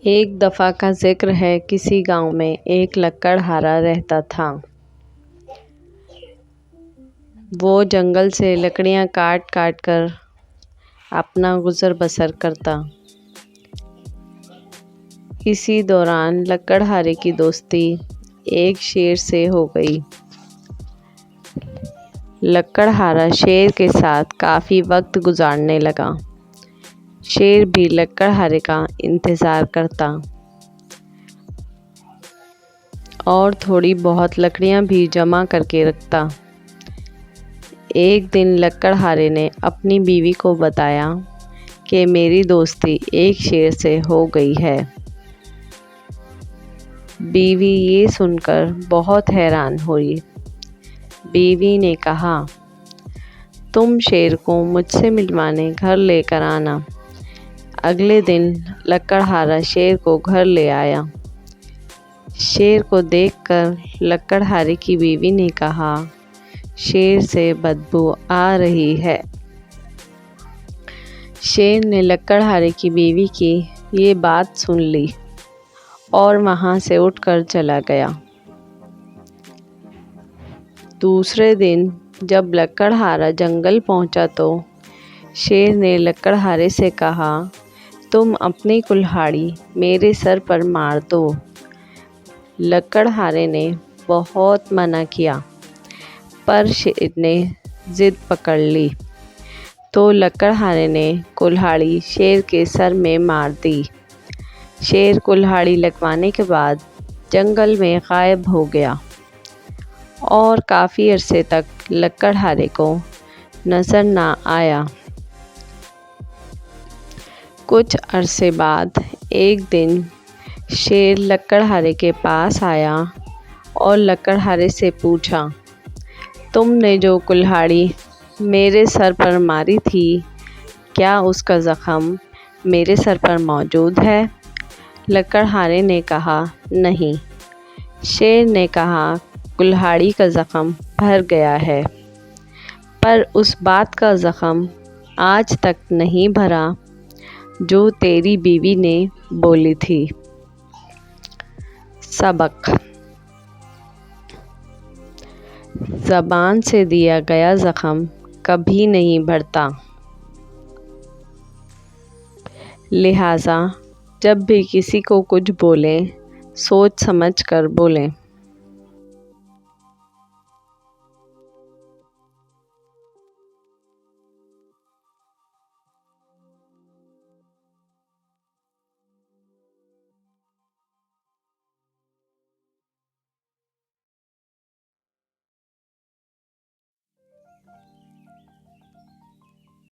ایک دفعہ کا ذکر ہے، کسی گاؤں میں ایک لکڑہارا رہتا تھا۔ وہ جنگل سے لکڑیاں کاٹ کاٹ کر اپنا گزر بسر کرتا۔ اسی دوران لکڑہارے کی دوستی ایک شیر سے ہو گئی۔ لکڑہارا شیر کے ساتھ کافی وقت گزارنے لگا۔ شیر بھی لکڑہارے کا انتظار کرتا اور تھوڑی بہت لکڑیاں بھی جمع کر کے رکھتا۔ ایک دن لکڑہارے نے اپنی بیوی کو بتایا کہ میری دوستی ایک شیر سے ہو گئی ہے۔ بیوی یہ سن کر بہت حیران ہوئی۔ بیوی نے کہا، تم شیر کو مجھ سے ملوانے گھر لے کر آنا۔ اگلے دن لکڑہارا شیر کو گھر لے آیا۔ شیر کو دیکھ کر لکڑہارے کی بیوی نے کہا، شیر سے بدبو آ رہی ہے۔ شیر نے لکڑہارے کی بیوی کی یہ بات سن لی اور وہاں سے اٹھ کر چلا گیا۔ دوسرے دن جب لکڑہارا جنگل پہنچا تو شیر نے لکڑہارے سے کہا، تم اپنی کلہاڑی میرے سر پر مار دو۔ لکڑہارے نے بہت منع کیا، پر شیر نے ضد پکڑ لی تو لکڑہارے نے کلہاڑی شیر کے سر میں مار دی۔ شیر کلہاڑی لگوانے کے بعد جنگل میں غائب ہو گیا اور کافی عرصے تک لکڑہارے کو نظر نہ آیا۔ کچھ عرصے بعد ایک دن شیر لکڑہارے کے پاس آیا اور لکڑہارے سے پوچھا، تم نے جو کلہاڑی میرے سر پر ماری تھی، کیا اس کا زخم میرے سر پر موجود ہے؟ لکڑہارے نے کہا، نہیں۔ شیر نے کہا، کلہاڑی کا زخم بھر گیا ہے، پر اس بات کا زخم آج تک نہیں بھرا جو تیری بیوی نے بولی تھی۔ سبق: زبان سے دیا گیا زخم کبھی نہیں بھرتا، لہٰذا جب بھی کسی کو کچھ بولیں، سوچ سمجھ کر بولیں۔